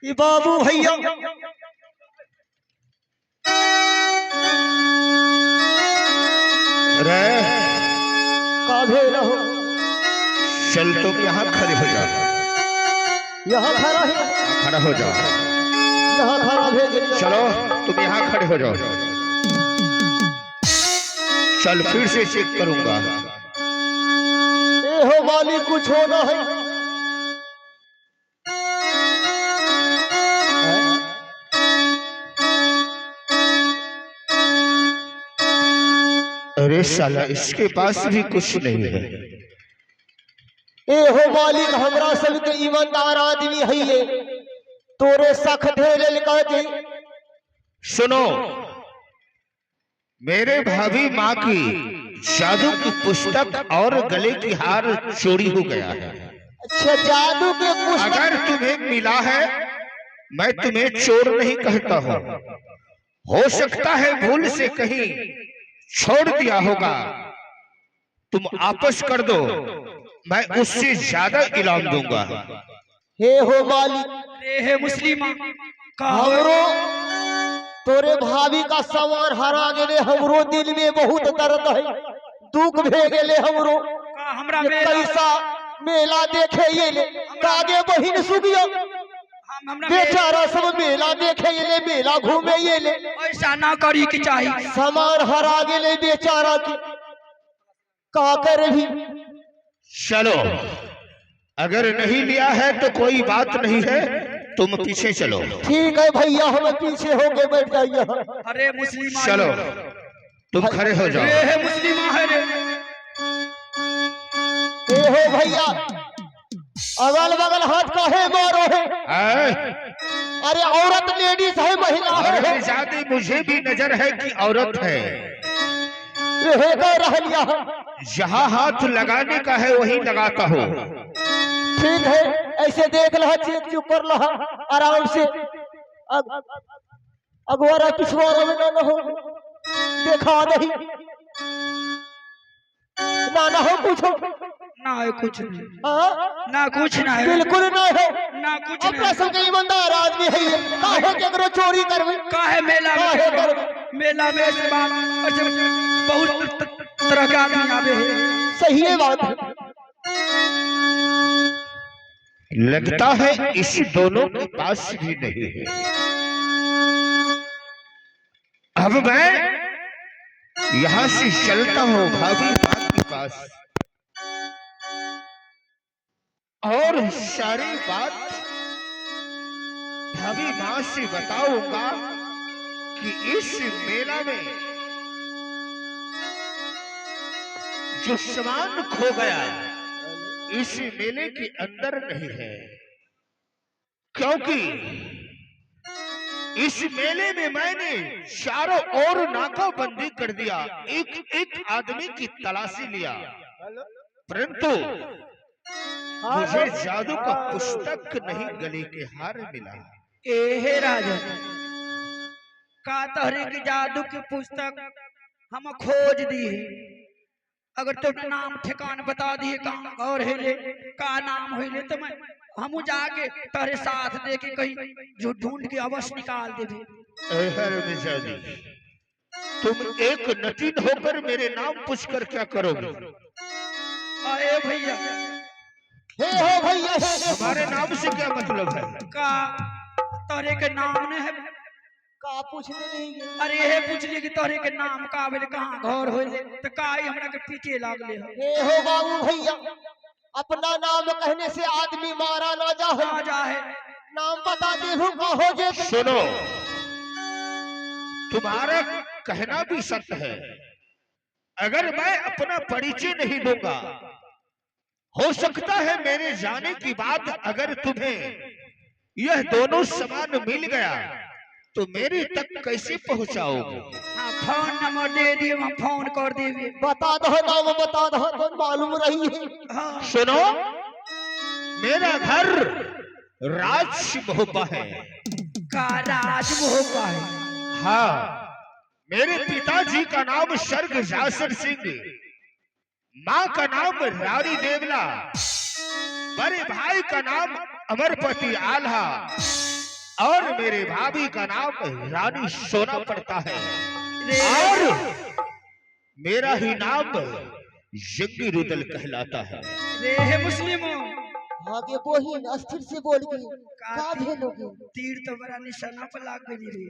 ये बाबू भैया रे काभे रहो, चल तुम यहाँ खड़े हो जाओ। यहाँ खड़ा है, खड़ा हो जाओ। यहाँ खड़ा भेज। चलो तुम यहाँ खड़े हो जाओ। चल फिर से चेक करूंगा। ए हो वाली कुछ होना है। अरे साला इसके पास भी कुछ नहीं है। ए हो मालिक हमरा सब के ईमानदार आदमी है ये, तोरे सख ढेले लिखा जी। सुनो, मेरे भाभी माँ की जादू की पुस्तक और गले की हार चोरी हो गया है। अच्छा, जादू के पुस्तक अगर तुम्हें मिला है, मैं तुम्हें चोर नहीं कहता हूँ। हो सकता है भूल से कहीं छोड़ दिया होगा, तुम आपस कर दो, मैं उससे ज्यादा इनाम दूंगा। हे हो मालिक, हे मुस्लिम हमरो तोरे भाभी का सामान हरा गेले, हमरो दिल में बहुत दर्द है, दुख भे गेले हमरो। हमरा ये कैसा मेला देखे ये ले, कागे बहिन सुगिया बेचारा सब मेला देखे ये ले, मेला घूमे ये ले, ऐसा ना करी के चाहिए। सामान हरा गेले बेचारा की, का करे भी। चलो, अगर नहीं लिया है तो कोई बात नहीं है, तुम पीछे चलो। ठीक है भैया, हम पीछे होके बैठ जाइए। अरे मुस्लिम चलो तुम खड़े हो जाओ। हे मुस्लिम है रे। ए हो भैया, अगल बगल हाथ का है मारो है। अरे औरत लेडीज है, महिला है। और ज्यादा मुझे भी नजर है कि औरत है। जहाँ हाथ लगाने का है वही लगाता हूँ। ठीक है, ऐसे देख ला, चेक चुप कर ला आराम से। अगवारा पिछवारा में ना हो, देखा नहीं ना हो कुछ ना है कुछ नहीं, हाँ? ना कुछ ना है, बिल्कुल ना है, ना कुछ अपना सब के ईमानदार आदमी है ये। काहे केकरो चोरी करवे, काहे मेला काहे में करवे? मेला में से बहुत तरह के आदमी आवे है। सही है बात है। लगता है इस दोनों के पास भी नहीं है। अब मैं यहाँ से चलता हूँ भाभी माँ के पास और सारी बात भाभी माँ से बताऊंगा कि इस मेला में जो सामान खो गया इस मेले के अंदर नहीं है, क्योंकि इस मेले में मैंने चारों ओर नाकाबंदी कर दिया, एक एक आदमी की तलाशी लिया, परंतु मुझे जादू का पुस्तक नहीं गले के हार मिला। हे राजा, का तोहरे की जादू की पुस्तक हम खोज दी है। अगर तो नाम ठिकान बता दिए कहाँ और है का नाम है तो मैं हम जाके तेरे साथ दे के कहीं जो ढूंढ के अवश्य निकाल देवे। तुम एक नटीन होकर मेरे नाम पूछकर क्या करोगे? अरे भैया, हे हो भैया, हमारे नाम से क्या मतलब है? का तोरे के नाम ने है का पूछने नहीं गए? अरे हे पूछ लिए कि तोरे के नाम का बोले कहाँ घर होले तो काई हमरा के पीछे लागले हो। हे हो बाबू भैया, अपना नाम कहने से आदमी मारा ना जाए, नाम बता दे हो जे। सुनो, तुम्हारा कहना भी सत्य है। अगर मैं अपना परिचय नहीं दूंगा, हो सकता है मेरे जाने की बाद अगर तुम्हें यह दोनों सामान मिल गया तो मेरे तक कैसे पहुंचाओगे? हाँ, फोन नंबर दे दिए, हम फोन कर देंगे। बता दो नाम, बता दो तो मालूम रही है। हाँ। सुनो, मेरा घर राजमोहब्बा है। का राजमोहब्बा है? हाँ, मेरे पिताजी का नाम स्वर्ग जासर सिंह, माँ का नाम रानी देवला, बड़े भाई का नाम अमरपति आल्हा और मेरे भाभी का नाम रानी सोना पड़ता है और मेरा ही नाम जंगी रुदल कहलाता है। रे हे मुस्लिमों, आगे बोहिन अस्थिर से बोल गई का भेलोगे? तीर तो बड़ा निशाना पर लाग गई रे।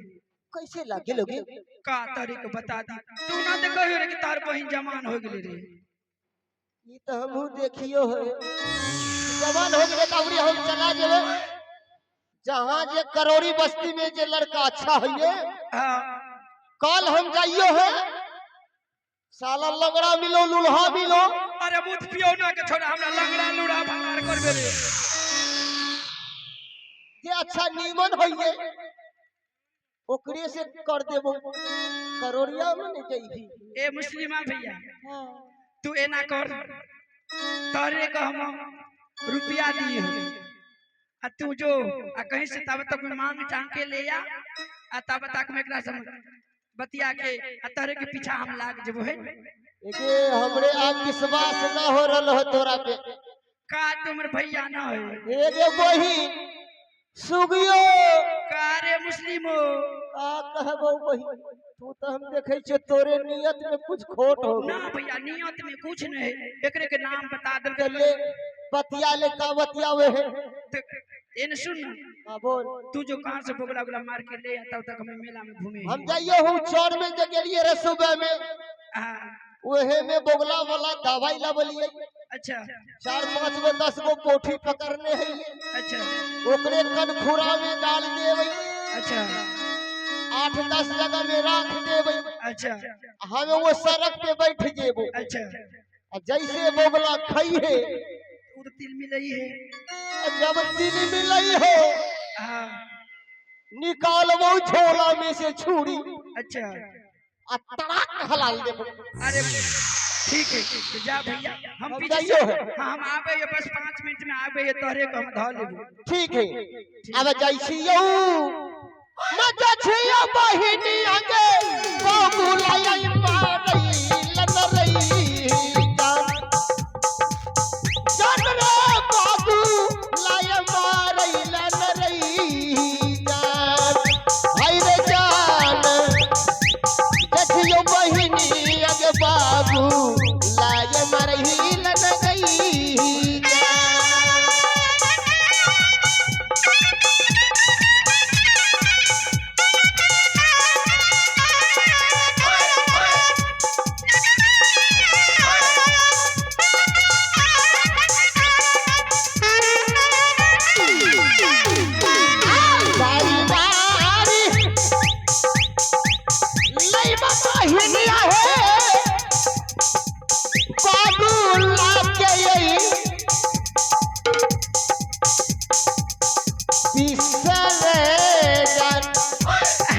कैसे लागे लोगे? का तरीक बता दी, तू ना तो कहियो रे कि तार बहिन जवान हो गेली रे। ये तो हमहू देखियो है, जवान हो गए तबरी हम चला जेबे जहां जे करौरी बस्ती में जे लड़का अच्छा है हां, कल हम जाइयो है, साला लंगड़ा मिलो लुल्हा मिलो। अरे मुझ पियो ना के छोड़ा, हमरा लंगड़ा लूड़ा भंगार करबे रे। जे अच्छा नीमन होइए ओकरे से कर देबो, करोड़िया में नहीं जाइबी। ए मुस्लिमा भैया, हां तू एना कर, तारे का हम रुपया दिए हो आ तू जो आ कहीं से तब तक में मांग चांग के ले आ तब तक में एकरा समझ बतिया के आ तारे के पीछा हम लाग जबो है। एके हमरे आग विश्वास ना हो रहल हो तोरा पे। का तुमर भैया ना है एगे बही सुगियो का रे मुस्लिमो, का कहबो बही, तू तो हम देखे छ तोरे नियत में कुछ खोट हो ना भैया नियत में कुछ नहीं है, एकरे के नाम बता दे ले बतिया ले का बतियावे है। इन सुन, हां बोल। तू जो कहां से बोगला गुला मार के ले तब तक हमें मेला में घूमे हम जाइयो हूं चौर में जे गेलिए रे सुबह में, हां ओहे में बोगला वाला दवाई लावलिए। अच्छा 4-5 गो 10 गो पोठी पकड़ने है, अच्छा ओकरे कन खुरा में डाल देबै, अच्छा 8-10 जगह में रख देबै, अच्छा हम वो सड़क पे बैठ जेबो। अच्छा, जैसे बोगला खई है तू तो तिल मिलई है। जब तिल मिलई है हां निकालबो झोला में से छुरी अच्छा, आ तड़ाक हलाल देबो। अरे ठीक है तो जा भैया, हम अब पीछे जाइयो से है। हाँ हम आबे ये बस 5 मिनट में आबे ये तोहरे को हम धा लेबो। ठीक है अब जाइछियो मजा छियो बहिनी आगे बोगुलाई मारई लनरई जान रे बाबू लाय मारई लनरई जान, हाय रे जान देखियो बहिनी आगे बाबू लाय मारई लनरई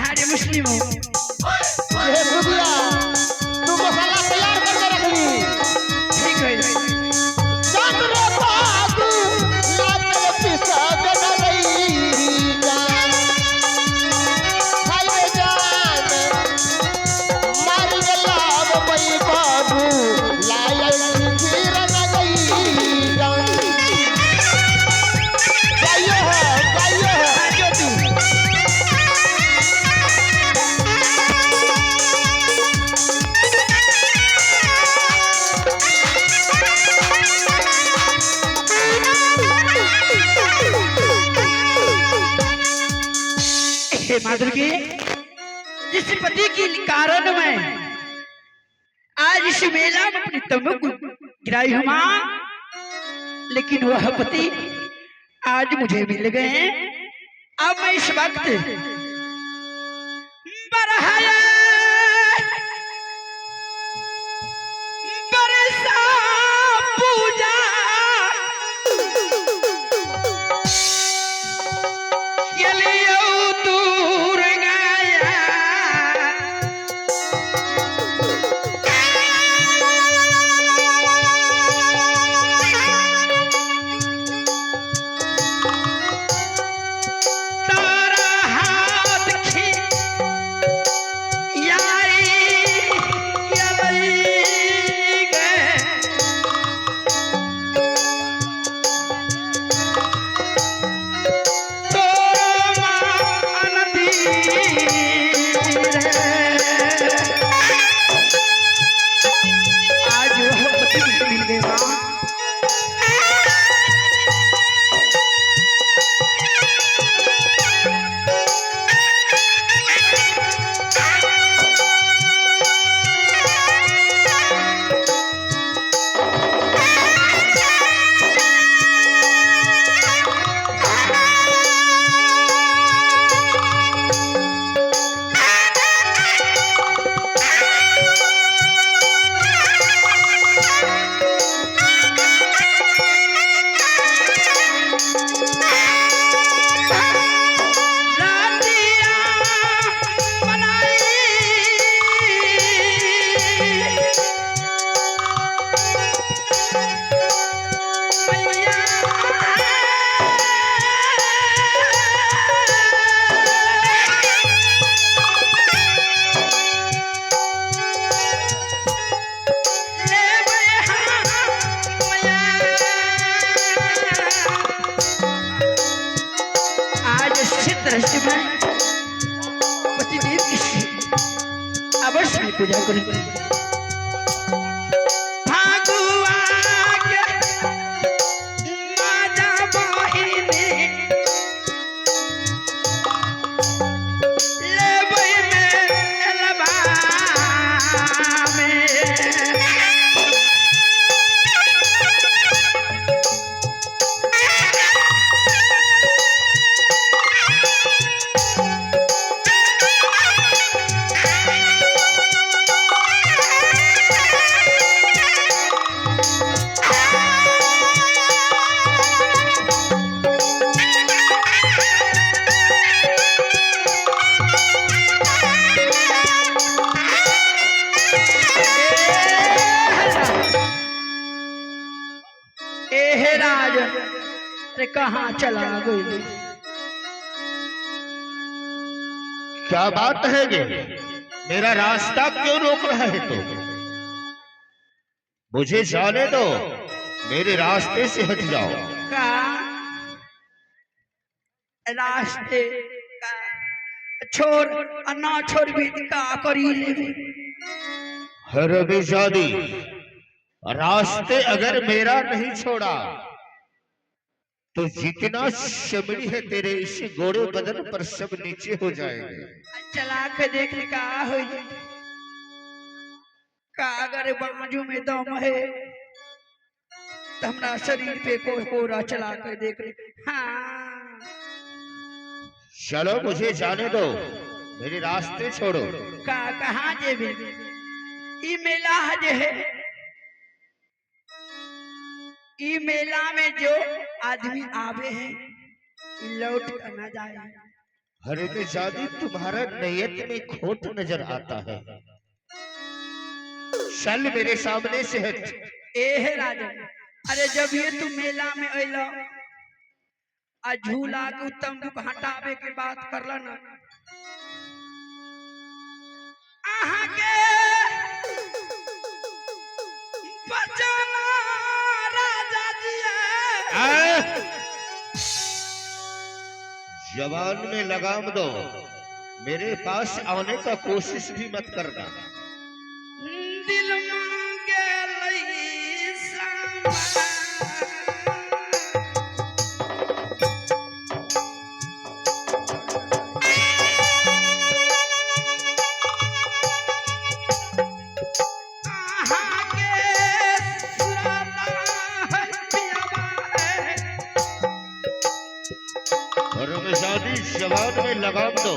अरे मुस्लिमों, ठीक है जो तू हे माधुरी, जिस पति के कारण मैं आज इस मेला में अपनी तमक गिराई हूँ मां, लेकिन वह पति आज मुझे मिल गए हैं। अब मैं इस वक्त बरहाया बरसा पूजा के लिए दूर गया, तारा हाथ खींच तरह से मैं पतिदेव की अवश्य में पूजा करूंगी। भागुआ के राजा बहिनी लेबै में एलबा में हे राज अरे कहाँ चला गई? क्या बात है ये? मेरा रास्ता क्यों रोक रहा है तो? मुझे जाने दो, मेरे रास्ते से हट जाओ। का रास्ते का छोड़ ना छोड़ भी का करी ले। हर बेजादी, रास्ते अगर मेरा नहीं छोड़ा तो जितना शमड़ी है तेरे इस गोरे बदन पर सब नीचे हो जाएंगे। चला के देख का हो का अगर बाजू में दम है तो हमारा शरीर पे कोरा चला कर देख ले। हाँ चलो मुझे जाने दो, मेरे रास्ते छोड़ो। का कहाँ जेबे? ई मेला जे है, ई मेला में जो आदमी आवे हैं लौट कर न जाए। हरे में जादी, तुम्हारा नियत में खोट नजर आता है। चल मेरे सामने से हट। ए राजन, अरे जब ये तू मेला में अइला आ झूला के उत्तम दुख हटावे के बात करला ना, आहा के बचाना राजा जी जवान में लगाम दो, मेरे पास आने का कोशिश भी मत करना। दिल मांगे लई सामा जवान में लगाम दो।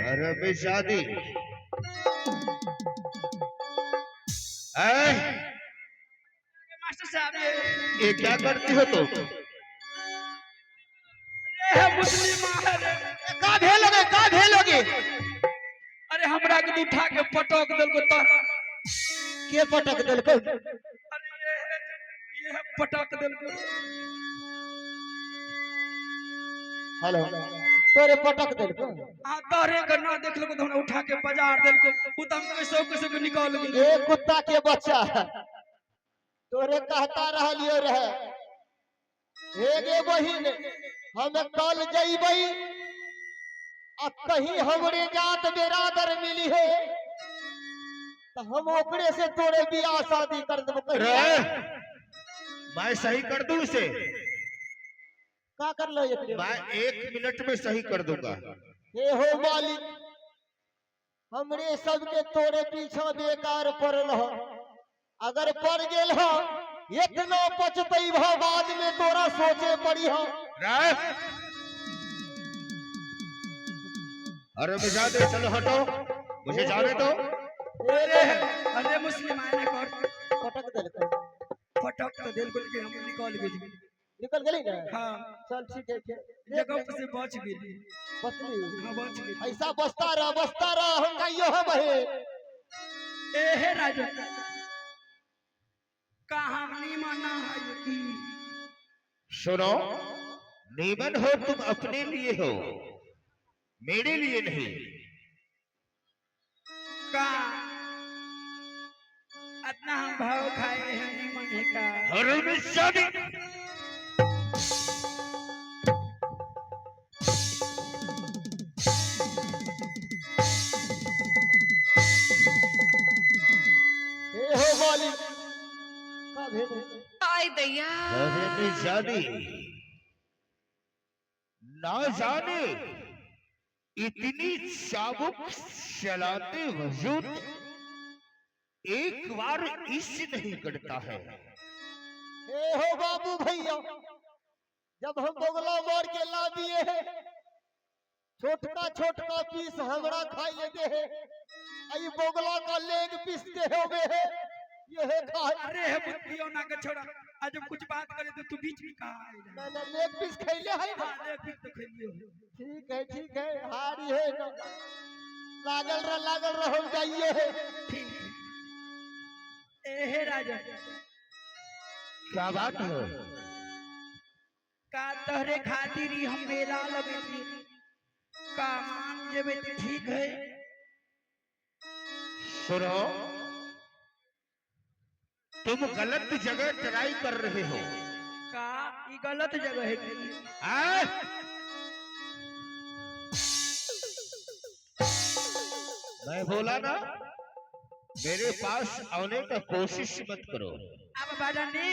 अरे बे शादी मास्टर साहब ये क्या करती हो तुम? मुस्लिम का भेलोगे, का भेलोगे? अरे हमरा के उठा के पटक दल को तो के पटक दल को? अरे ये पटक दल को। हेलो, तोरे पटक दल को? आ तोरे के ना देख लो तो हमरा उठा के बाजार दल को उतम कैसे के निकाल गई। ए कुत्ता के बच्चा, तोरे कहता रहलियो रहे हे गे बहिन, हम कल जइबई आ कहीं हमरे जात बेरादर मिली है तो हम ओकरे से तोरे बियाह शादी कर देबो। मैं सही कर दूं इसे? का कर लो एकरे? मैं 1 मिनट में सही कर दूंगा। हे हो मालिक, हमरे सबके तोरे पीछा बेकार पड़ल हो, अगर पड़ गेल हो इतना पचतई भा बाद में तोरा सोचे पड़ी हो। अरे मिजा दे, चलो हटो, मुझे जाने दो। अरे मुस्लिम आने कर पटक दल को? पटक तो दिल को के हम निकाल गई। निकल गई ना? हाँ चल ठीक है, जगह से बच गई। बचली? हाँ बच गई। ऐसा बचता रह हम कहियो है बहे। ए हे राजा कहानी माना है कि सुनो, नीमन हो तुम अपने लिए हो, मेरे लिए नहीं। का इतना हम भाव खाए हैं नहीं मने का हरमजादी हे हो मालिक का भेद आई दैया हरमजादी ना जाने इतनी चाबुक चलाते वजूद एक बार इस नहीं करता है। हे हो बाबू भैया, जब हम बोगला मार के ला दिए है, छोटका पीस हमरा खाई लेते है, आई बोगला का लेग पीस के हो गए है, ये है खाए। अरे है बुद्धियों ना के छोड़ा, आज हम कुछ बात करें तो तू बीच में कहाँ आए ना लेग पीस खैले है ना। हाँ, ले फिर तो खेलिए हो। ठीक है हारी है ना, लागल रह हम जाइए है। ठीक है ए हे राजा क्या बात है? का तहरे खातिर ही हम मेला लगे थे, का मान जेबे तो ठीक है। सुनो, तुम गलत जगह ट्राई कर रहे हो। का ये गलत जगह है कि आ? मैं बोला ना, मेरे पास आने का कोशिश मत करो। अब बदनी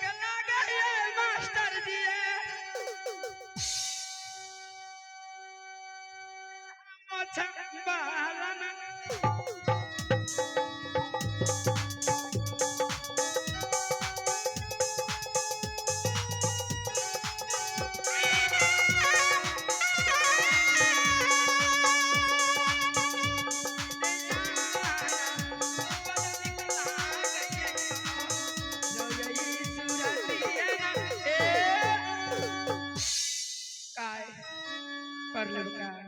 कला गए मास्टर जी मोछा बालन कर ले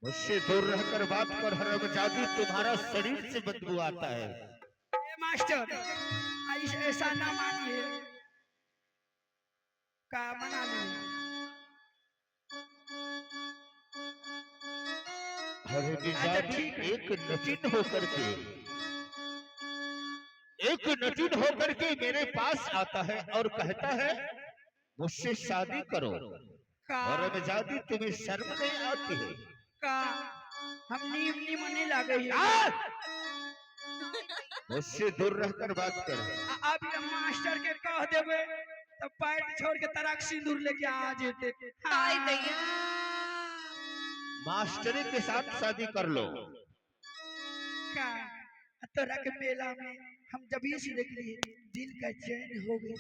मुझसे दूर रहकर बात कर हरमजादी, तुम्हारा शरीर से बदबू आता है। मास्टर ऐसा ना मानिए, का मना लो। हरमजादी एक नटीन होकर के मेरे पास आता है और कहता है मुझसे शादी करो। का हरमजादी तुम्हें शर्म नहीं आती है? का हम नी मने लागे है। मुझसे दूर रहकर बात कर। अब ये मास्टर के कह देवे तो पैर छोड़ के तराक सिंदूर लेके आ जेते। आई दैया मास्टरी के साथ शादी कर लो। का तोरा के मेला में हम जब ही से देख लिए दिल का चैन हो गई।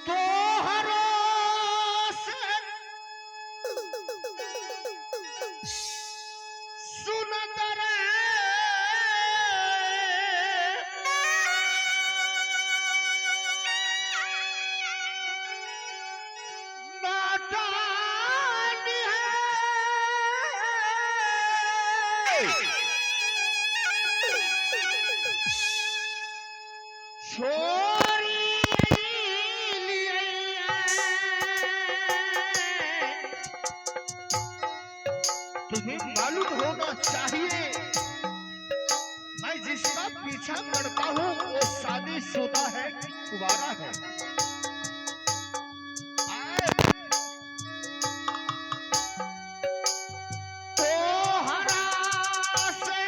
तो हरो से सुनत रे नाटानी है छोरी तुम्हें मालूम होना चाहिए, मैं जिसका पीछा करता हूँ वो शादीशुदा है कि कुंवारा है। तो हरा से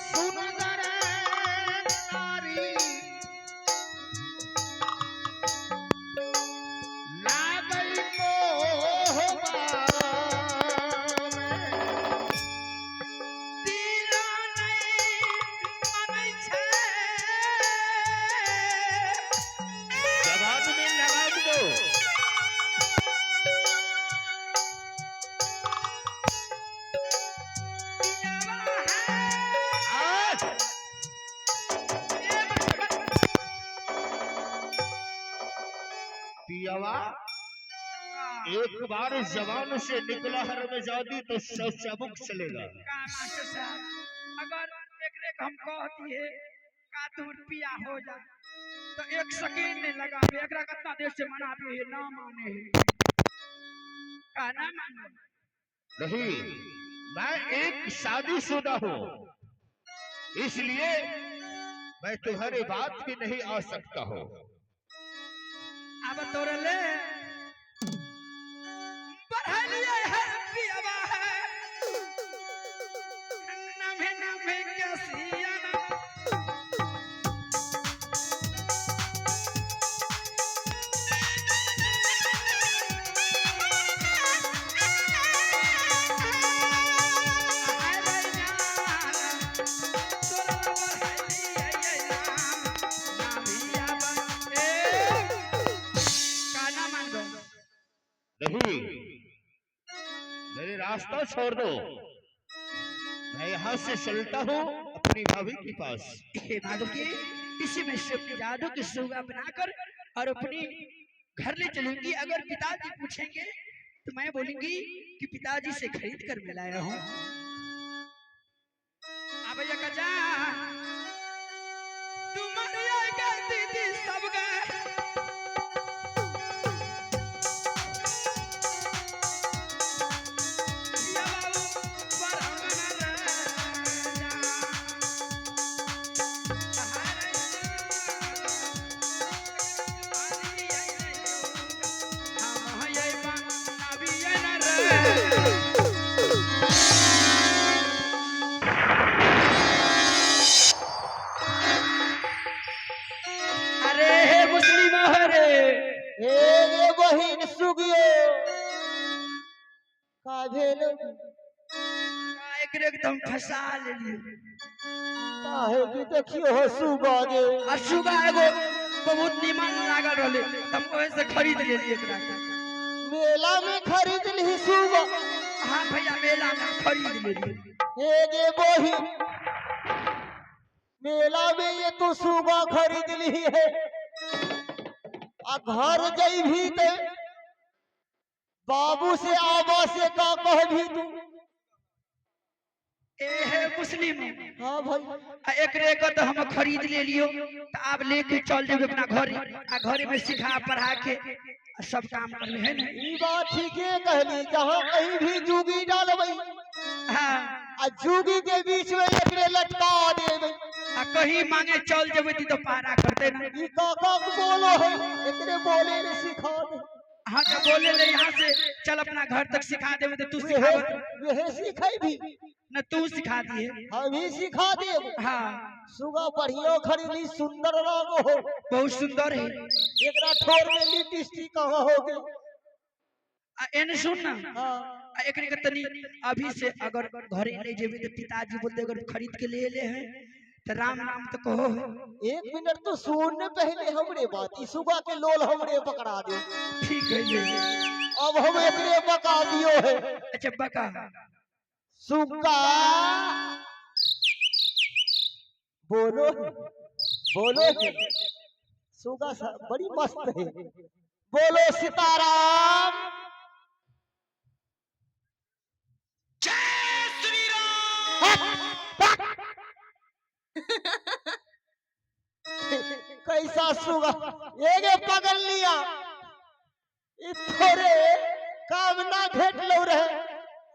सुंदर नारी लागल मोहबा में दिला नहीं मनै छे। जवाब में लगा दो। पियावा है। आज पियावा एक बार जवान से निकला हरमजादी तो सौ चाबुक चलेगा। का मास्टर साहब अगर एकरे के हम कहती है का तुम पिया हो जा तो एक सेकेंड नहीं लगा एकरा कितना देर से मना भी है ना माने है का ना मानो नहीं, मैं एक शादीशुदा हूँ, इसलिए मैं तुम्हारी बात भी नहीं आ सकता हूँ। अब तोरे ले बढ़ा लिया है पियावा है नमे कैसिया ना नहीं, मेरे रास्ता छोड़ दो, मैं यहाँ से चलता हूँ अपनी भाभी के पास। हे माधुकी इसी में से अपने जादू की सुगा बनाकर और अपनी घर ले चलूंगी। अगर पिताजी पूछेंगे तो मैं बोलूंगी कि पिताजी से खरीद कर मैं लाया हूँ। अब ये कजा तुम्हारी आगे दीदी सब गए या बाबू परमन राजा अरे मुस्लिम हरे हे गे बहिन सुगियो का भेल एकदम फंसा लेलिए काहे कि देखियो हो सुगा गे और सुगा एगो बहुत निमन लागल रहले तब ओहे से खरीद लेलिए एकरा मेला में खरीद ली सुगा। हाँ भैया मेला में खरीद लेलिए हे गे बहिन मेला में ये तो सुगा खरीद ली है आ घर जइभी ते बाबू से आबा से का कहभी तू। ए मुस्लिम हाँ भाई आ एकरे को तो हम खरीद ले लियो तो आप लेके चल जेबे अपना घर आ घर में सिखा पढ़ा के आ सब काम करले है ना ई बात ठीके कहली जहाँ कहीं भी जुगी डालबई हाँ आ जुगी के बीच में एकरे लटका देबई आ कहीं मांगे चल जेबे ती तो पारा करते ना ई काका को बोलो है एकरे बोले ने सिखा दे हाँ तो बोले ले यहाँ से चल अपना घर तक सिखा देबे तो तू सिखा वह सिखाई भी न तू सिखा दिए हम ही सिखा देब। हाँ सुगा बढ़िया खरीदी सुंदर रंग हो बहुत सुंदर है एकरा ठोर में लिपस्टिक कहाँ हो गई। आ एने सुन ना हाँ आ एकरे के तनी अभी से अगर घरे ले जेबे तो पिताजी बोलते अगर खरीद के ले ले है तो राम नाम तो कहो है। एक मिनट तो सुनने पहले हमरे बात ई सुगा के लोल हमरे पकड़ा दे। ठीक है ये अब हम एकरे बका दियो है। अच्छा बका सुगा बोलो बोलो सुगा बड़ी मस्त है बोलो सीताराम जय श्री राम। कैसा सुगा ये पकड़ लिया ई थोड़े काम ना भेट लो रहे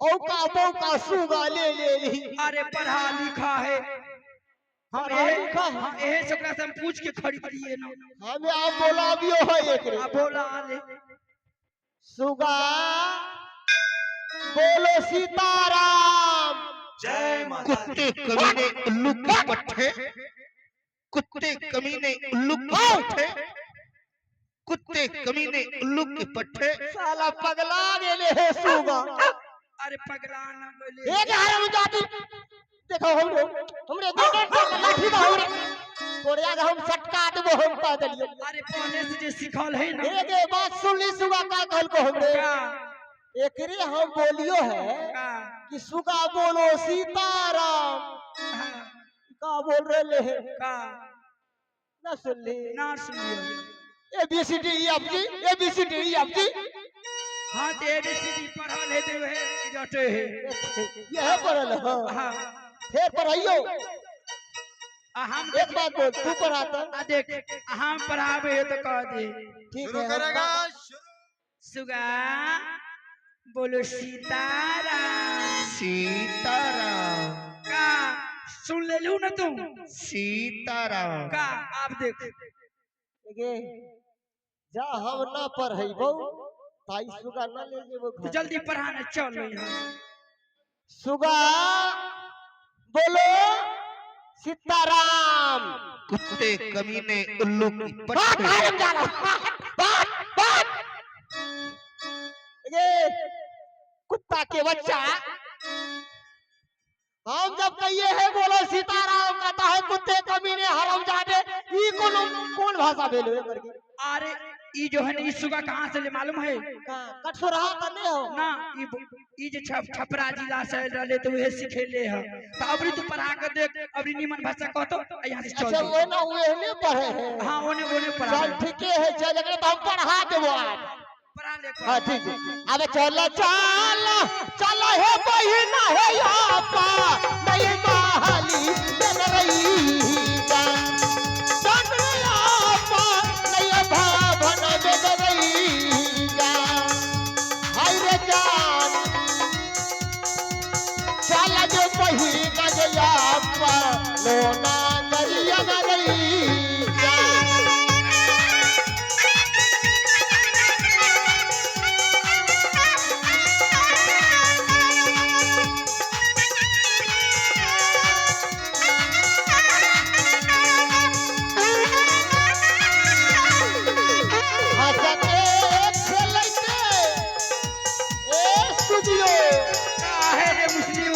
औका मौका सुगा ले ली। अरे पढ़ा लिखा है हम पढ़ा लिखा है? हम एहे से ओकरा से हम पूछ के खरीद लिए ना हमें आप बोलाबियो है एकरे आ बोला ले सुगा बोलो सीताराम जय माता कुत्ते कमीने उल्लू के पट्टे, कुत्ते कमीने उल्लू के पट्टे, कुत्ते कमीने उल्लू के पट्टे। साला पगला गेले है सुगा। अरे पगला ना बोले एक हराम जाती देखो हमरे बेटे लाठी बा हमरे तोरे आगे हम सटका देबो हम कह देलियो। अरे पहले से जे सिखल है ना एक बात सुन ली सुगा का कहल को हमरे का एकरे हम बोलियो है का कि सुगा बोलो सीताराम हाँ, का बोल रहे हैं का ना सुन ली ना सुनियो ABCD हाँ तो ABCD पढ़ल है तो है जटे है यह पढ़ल हाँ हाँ फिर पढ़ाइयो हम एक बात बोल, तू पढ़ाता देख हम पढ़ावे है तो कह दे। ठीक शुरू है करेगा। सुगा बोलो सीताराम। सीताराम का सुन ले लू ना तुम सीताराम। का आप देख देखिए, जा हम ना पढ़ेबो ताई सुगा ना ले जेबो तो घर। जल्दी पढ़ाने चल यहाँ। सुगा बोलो सीताराम। कुत्ते कमीने उल्लू की बात पट्टी। मालूम जा रहा, बात बात। ये कुत्ता के बच्चा, हम जब कहिए है बोलो सीताराम, कहता है कुत्ते कमीने हरामजादे। ई कौन भाषा बोले करके? अरे ई जो है ना, ई सुगा कहाँ से ले मालूम है कटसो रहा तो नहीं हो ना? ई जो छपरा जिला से रहले तो वह सिखेले है। तो अबरी तू पढ़ा के देख, अबरी निमन भाषा कहतो यहाँ से चल अच्छा दे। वो ना वो नहीं पढ़े हैं। हाँ ओने पढ़ा चल ठीक है, चल अगले तो हम पढ़ा देबो आज। पढ़ा ले हाँ ठीक है, अबे चलो चलो चलो हे बहिना है आपा नहीं माली जनरईगा चंद्रयापा नहीं भावन जनरईगा। हाय रे जान चल जो बहिना जयापा लोना गरिया नरईगा। काहे रे मुस्लिमा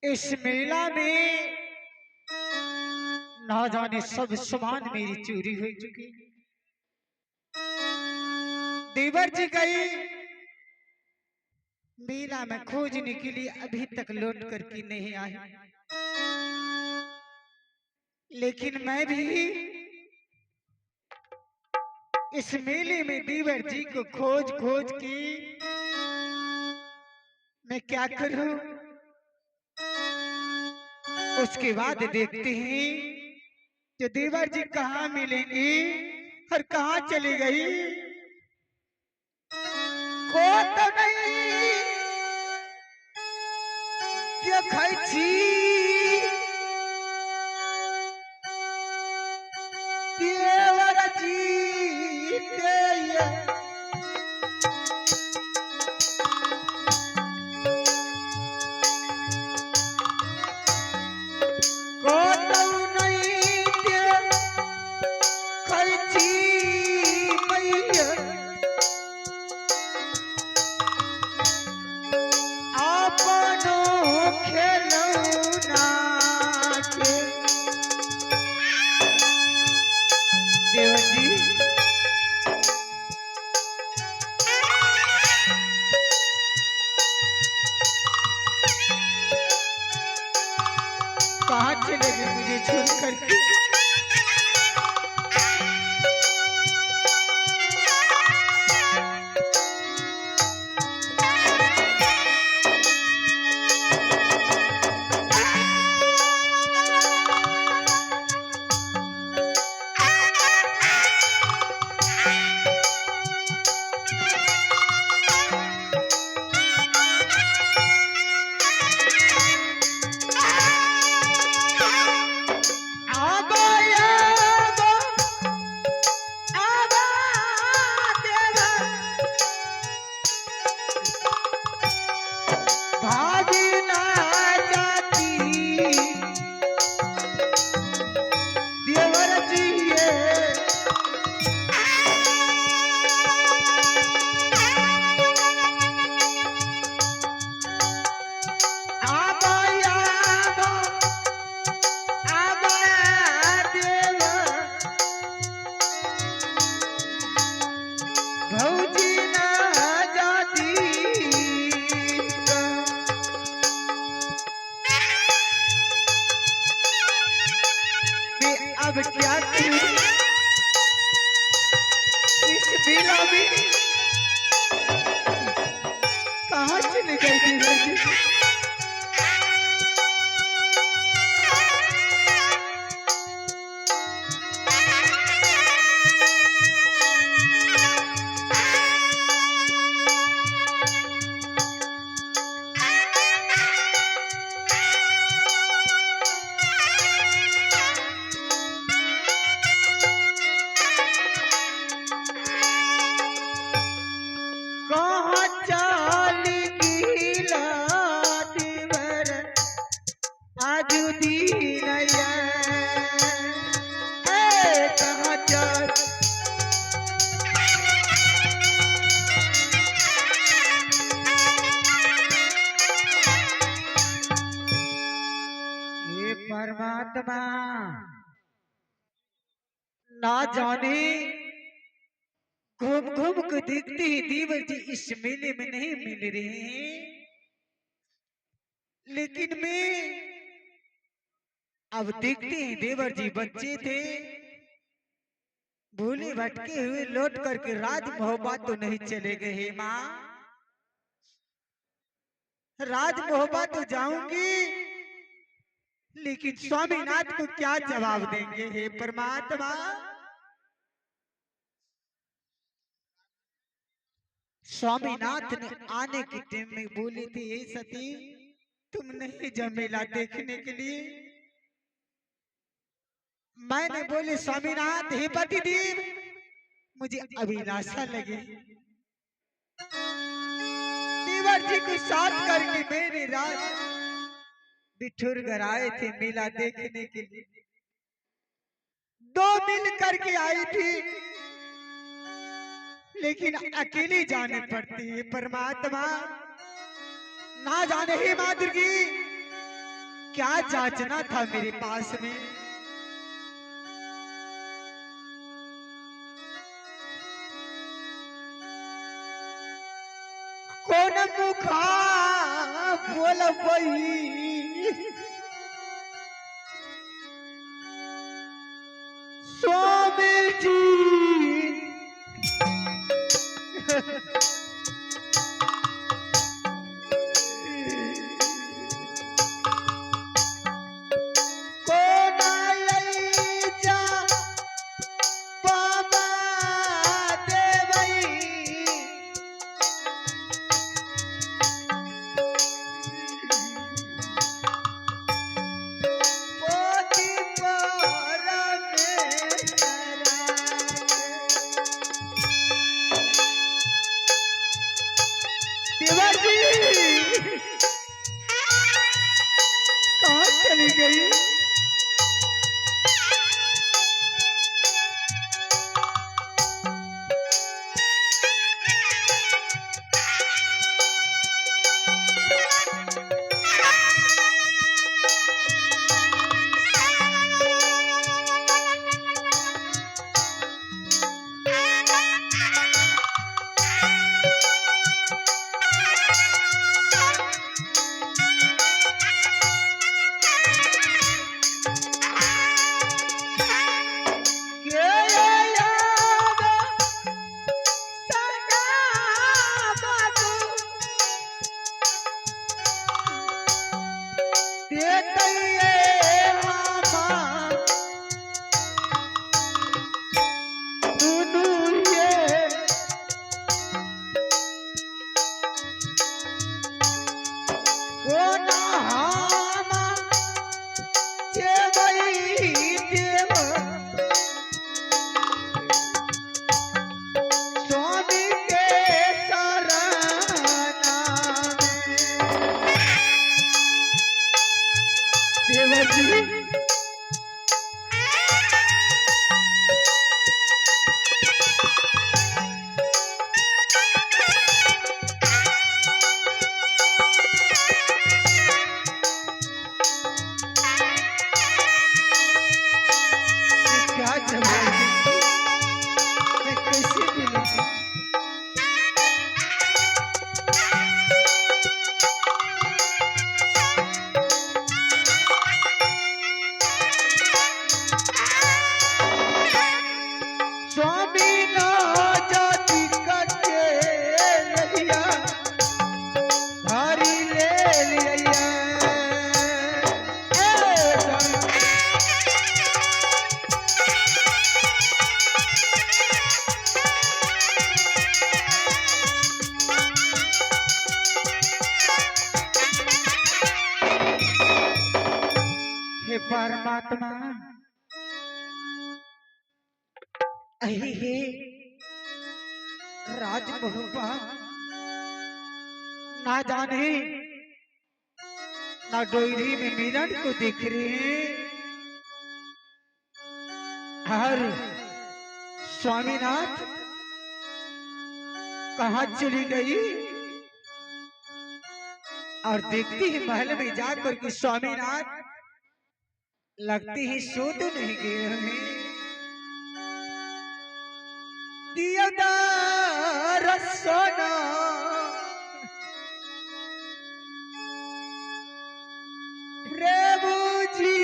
इस मेला में ना जाने सब सामान मेरी चोरी हो चुकी। देवर जी गई मेला में खोजने के लिए, अभी तक लौट करके नहीं आई। लेकिन मैं भी इस मेले में देवर जी को खोज खोज के मैं क्या करूं? उसके बाद देखते हैं कि देवर जी कहाँ मिलेंगे और कहाँ चली गई। को तो नहीं क्या खैची देवर जी के कहाँ चले गए मुझे छोड़ करके? अब क्या करूं इस मेला में कहाँ चले गए देवर जी कहाँ चाल गिला देवर आज दीन कहाँ चाल हे परमात्मा ना जाने घूम घूम को देखते ही देवर जी इस मेले में नहीं मिल रहे हैं लेकिन मैं अब देखते हैं देवर जी बच्चे थे भूले भटके हुए लौट करके राज मोहब्बा तो नहीं चले गए माँ राज मोहब्बा तो जाऊंगी लेकिन स्वामीनाथ को क्या जवाब देंगे हे परमात्मा स्वामीनाथ ने आने के टाइम में बोले थे हे सती तुम नहीं जमेला देखने के लिए मैंने बोले स्वामीनाथ हे पतिदेव मुझे अभिलाषा लगे देवर जी को साथ करके मेरे राज बिठुर आए थे मेला देखने के लिए दो मिल करके आई थी लेकिन अकेली जाने पड़ती है परमात्मा ना जाने ही माँ दुर्गी क्या जांचना था मेरे पास में कौन मुखा बोल स्वामी जी महात्मा अही हे राजमहल ना जाने ना डोरी में मिलन को दिख रहे हैं हर स्वामीनाथ कहाँ चली गई और देखती ही महल में जाकर के स्वामीनाथ लगती ही सो तो नहीं गए हैं दियदार सोना प्रभु जी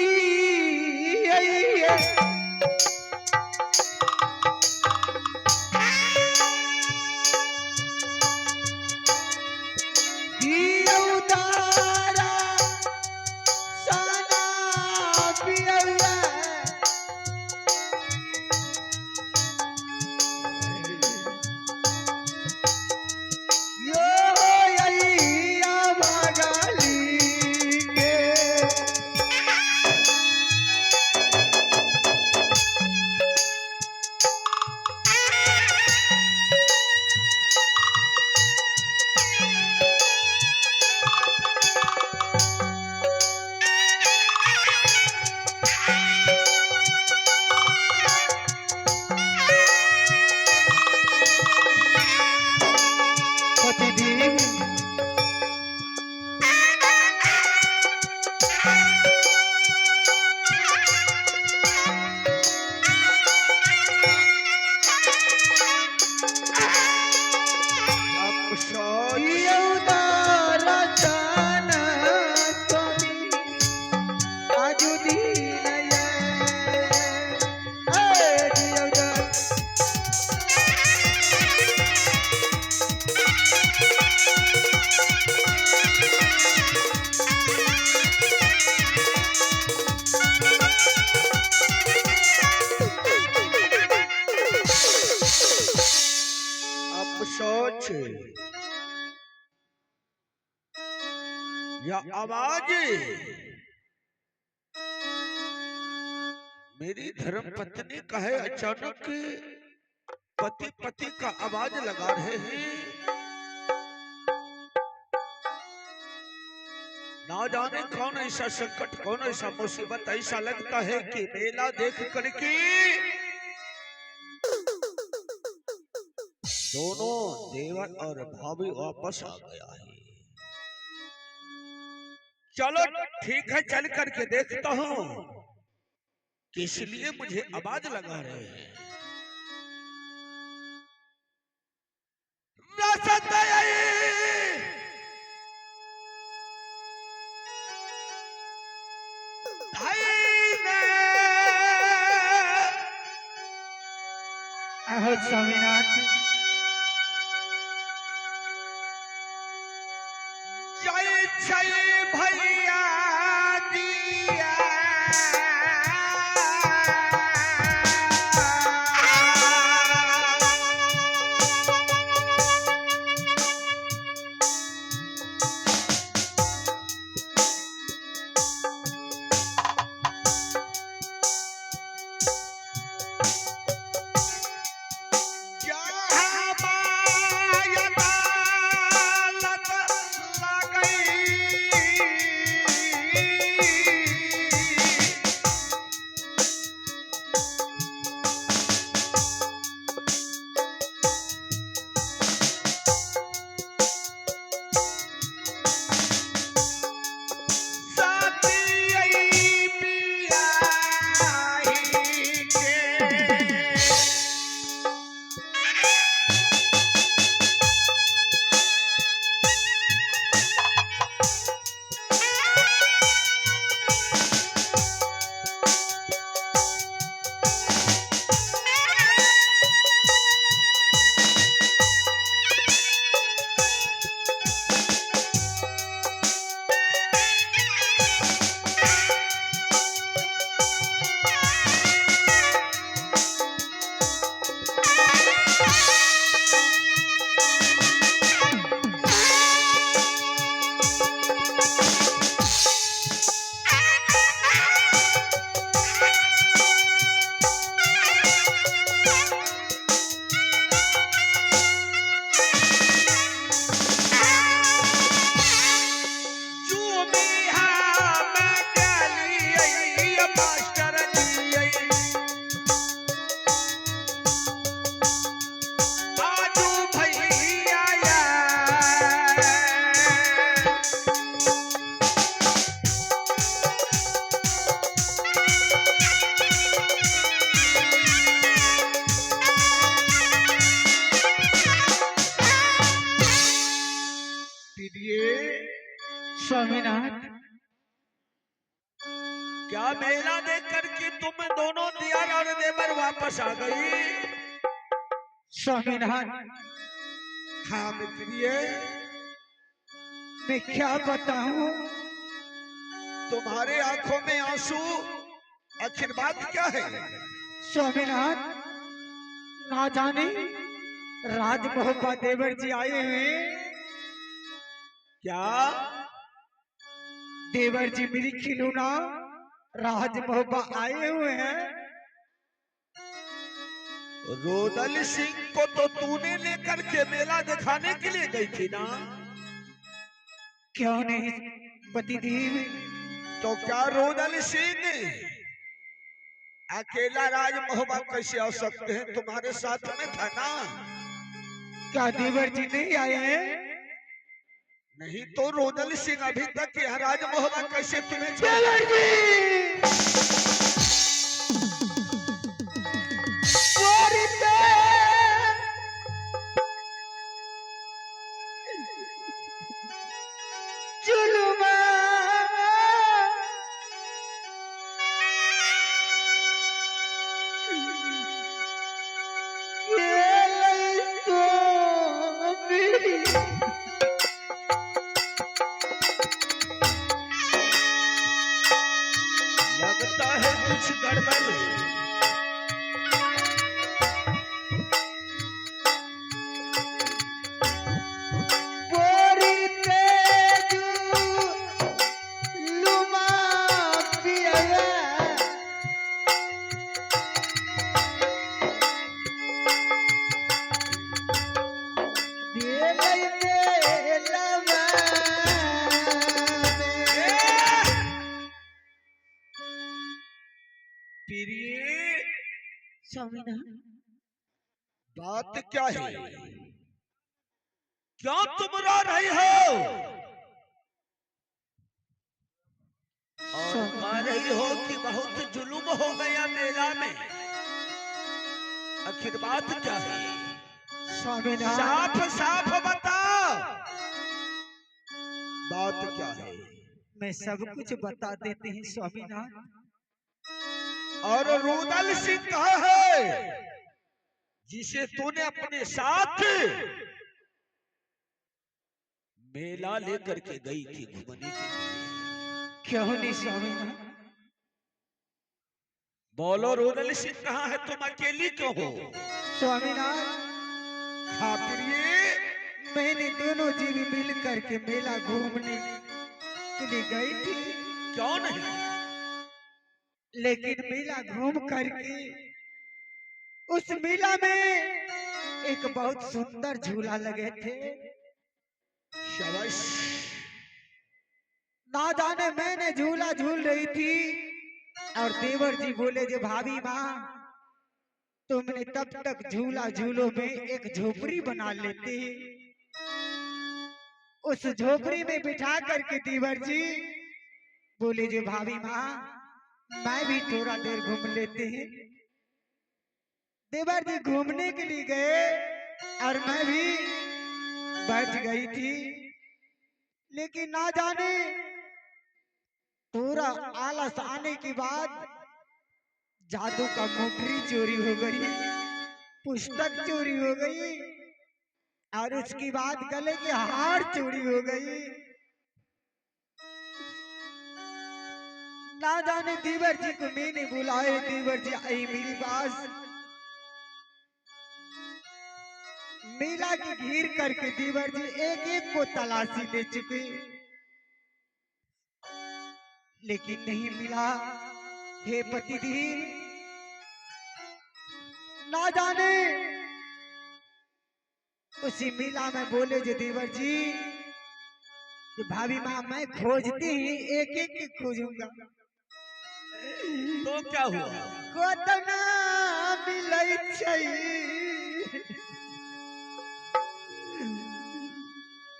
सोच या आवाज मेरी धर्म पत्नी का है। अचानक पति पति का आवाज लगा रहे हैं। ना जाने कौन ऐसा संकट, कौन ऐसा मुसीबत, ऐसा लगता है कि मेला देख करके दोनों देवर और भाभी वापस आ गया है। चलो ठीक है, चल करके देखता हूं किस लिए मुझे आवाज लगा रहे हैं। स्वामीनाथ जय जय भैया दिया जहाँ स्वामीनाथ। क्या मेला देख करके तुम दोनों दियार और देवर वापस आ गई? स्वामीनाथ हाँ मित्रिये, मैं क्या बताऊं? तुम्हारे आंखों में आंसू, आखिर बात क्या है? स्वामीनाथ ना जाने राज मोहब्बा देवर जी आए हैं। क्या? देवर जी मेरी खिलौना राज मोहब्बा आए हुए हैं। रोदल सिंह को तो तूने लेकर के मेला दिखाने के लिए गई थी ना? क्यों नहीं पतिदेव? तो क्या रोदल सिंह अकेला राज मोहब्बा कैसे आ सकते हैं? तुम्हारे साथ में था ना? क्या देवर जी नहीं आए हैं? नहीं तो रोदल सिंह अभी तक यह राज मोहब्बा कैसे तुम्हें देवर जी जुल्मा लगता है कुछ गड़बड़। प्रिय, स्वामीनाथ बात क्या है? क्यों तुम रो रही हो? और कह रही हो कि बहुत जुल्म हो गया मेला में। आखिर बात क्या है? स्वामीनाथ साफ साफ बताओ, बात क्या है? मैं सब कुछ बता देते हैं स्वामीनाथ। और रुदल सिंह कहा है जिसे तूने अपने साथ मेला लेकर के गई थी घूमने के लिए? क्यों नहीं स्वामीनाथ? बोलो रुदल सिंह कहाँ है? तुम अकेली क्यों हो? स्वामीनाथ हाँ प्रिय, मैंने दोनों जीवी मिल करके मेला घूमने के लिए गई थी, क्यों नहीं? लेकिन मेला घूम करके उस मेला में एक बहुत सुंदर झूला लगे थे। शाबाश। ना जाने मैंने झूला झूल रही थी और देवर जी बोले जो भाभी माँ तुमने तब तक झूला झूलो में एक झोपड़ी बना लेते। उस झोपड़ी में बिठा करके देवर जी बोले जो भाभी माँ मैं भी थोड़ा देर घूम लेते हैं। देवर जी घूमने के लिए गए और मैं भी बैठ गई थी, लेकिन ना जाने थोड़ा आलस आने के बाद जादू का मोटरी चोरी हो गई, पुस्तक चोरी हो गई और उसके बाद गले के हार चोरी हो गई। ना जाने देवर जी को मैंने बुलाए, देवर जी आई मेरे पास, मेला की घेर करके देवर जी एक एक को तलाशी ले चुके, लेकिन नहीं मिला। हे पतिदेव, ना जाने उसी मेला में बोले जो देवर जी कि भाभी माँ मैं खोजती ही एक एक के खोजूंगा। तो क्या हुआ? कोतना मिलै छै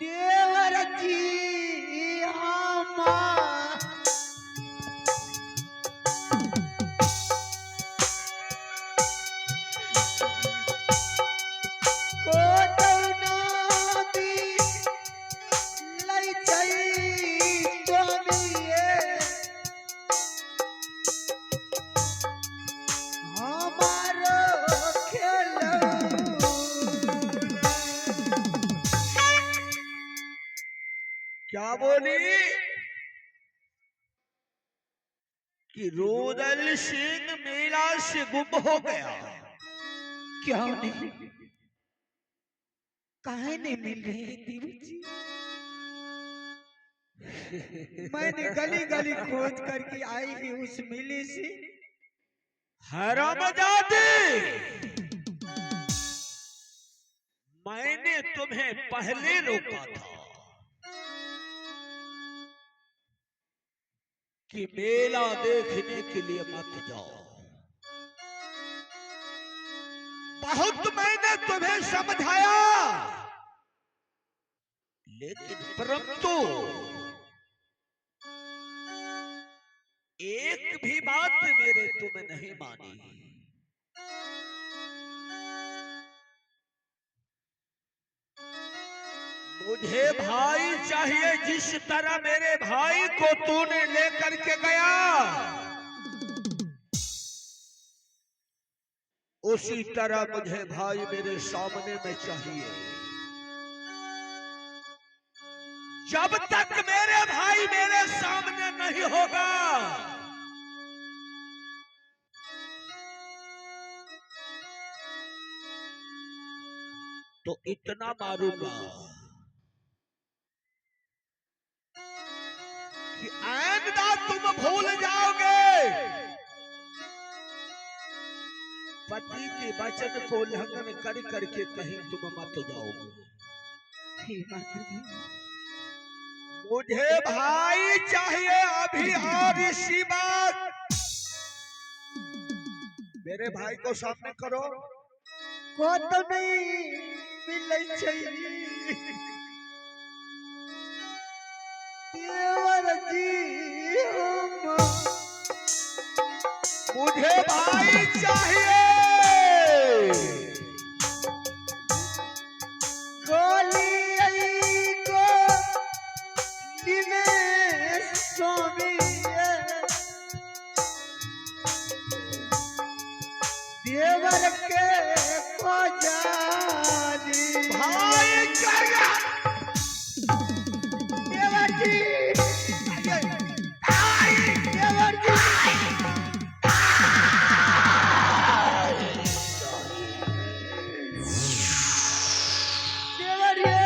देवर जी हमार कोतना मिलै छै क्या बोली कि रुदल सिंह मेला से गुम हो गया। क्यों नहीं, काहे नहीं मिल रहे हैं देवी जी? मैंने गली गली खोज करके आई ही उस मिली से। हरामजादे, मैंने तुम्हें पहले रोका था कि मेला देखने के लिए मत जाओ। बहुत मैंने तुम्हें समझाया, लेकिन परंतु एक भी बात मेरे तुम नहीं मानी। मुझे भाई चाहिए, जिस तरह मेरे भाई को तूने लेकर के गया उसी तरह मुझे भाई मेरे सामने में चाहिए। जब तक मेरे भाई मेरे सामने नहीं होगा तो इतना मारूंगा कि आइंदा तुम भूल जाओगे पति के वचन को उल्लंघन कर करके कहीं तुम मत जाओगे। हे माता दी, मुझे भाई चाहिए अभी, और इसी बात मेरे भाई को सामने करो। को तो नहीं मिले चाहिए देवर जी, हम मुझे भाई चाहिए। गोली आई को दिनेश स्वामी देवर के पुजारी, भाई चाहिए। देवर जी, देवर जी, देवर जी।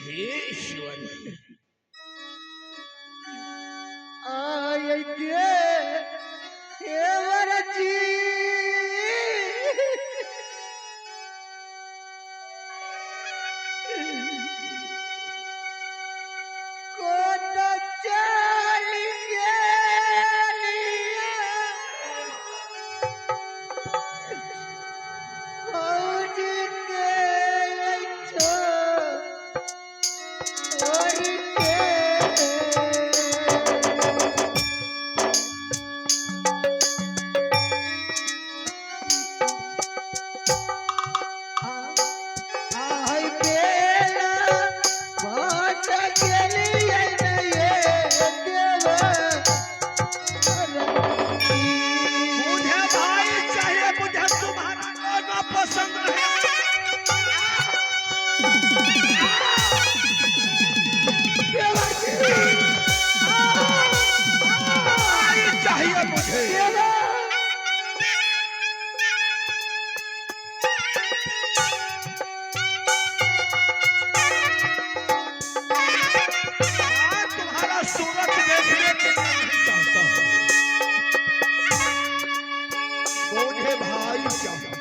हे ईश्वर, आय के देवर जी, को तो चल गेलिया फौज के छोड़ के। आय बेला भाट गेलियै नये देवर जी। मुझे भाई चाहिए, मुझे तुम्हारा गाना पसंद है। देवर जी, भाई चाहिए मुझे। देवर मैं तुम्हारा सूरत देखने के लिए नहीं चाहता हूँ। मुझे भाई चाहिए।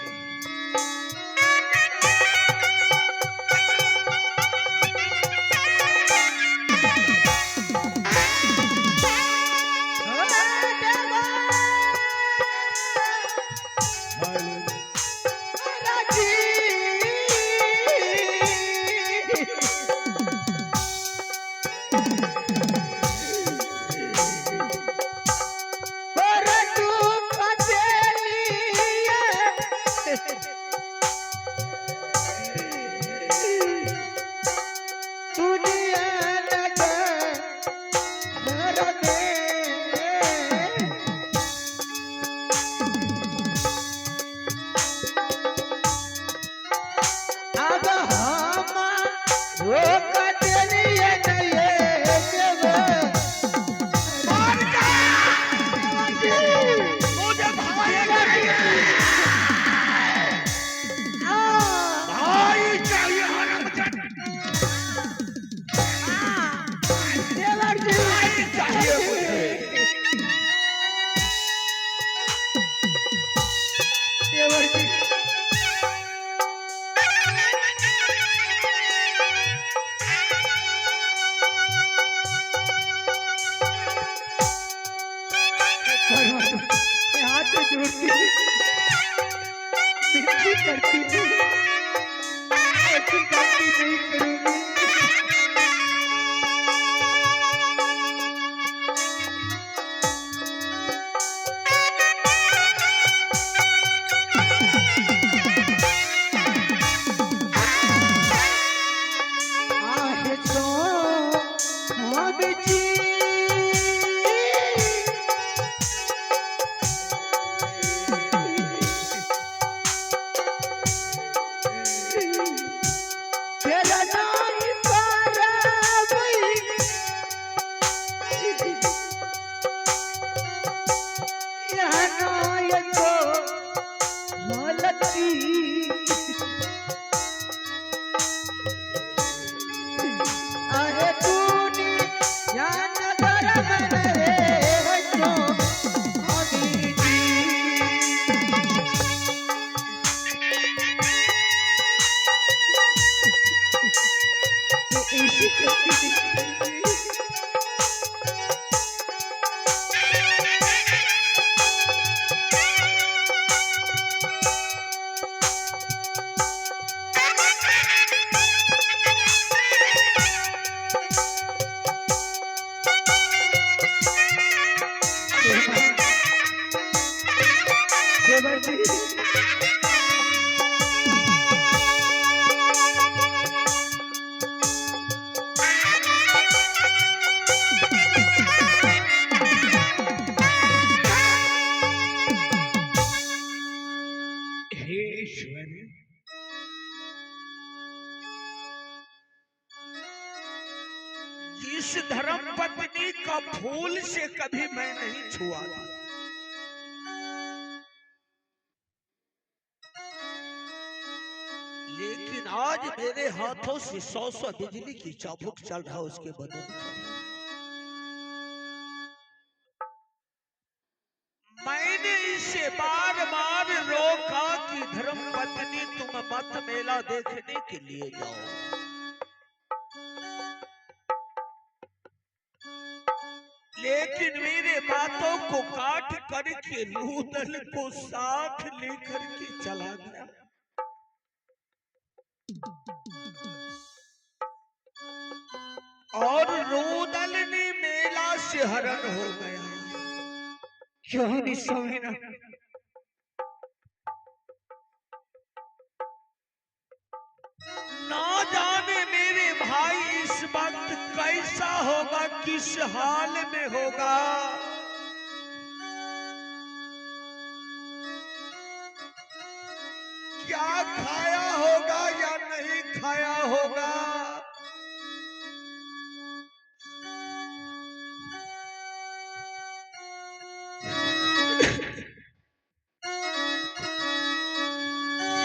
सो हम जी तेरा नाम पारावई यहाँ नायको हालती अरे तूने यहाँ नजर में तो हमी जी देवर जी हे ईश्वर, इस धर्म पत्नी का फूल से कभी मैं नहीं छुआ था, लेकिन आज मेरे हाथों से 100 बिजली की चाबुक चल रहा उसके बदन पर। मैंने इसे बार बार रोका कि धर्म पत्नी तुम मत मेला देखने के लिए जाओ, लेकिन मेरे बातों को काट करके नूदल को साथ लेकर के चला गया। और रूदल ने मेला से हरण हो गया। क्यों नहीं सोना ना जाने मेरे भाई इस वक्त कैसा होगा, किस हाल में होगा। क्या खाया होगा या नहीं खाया होगा।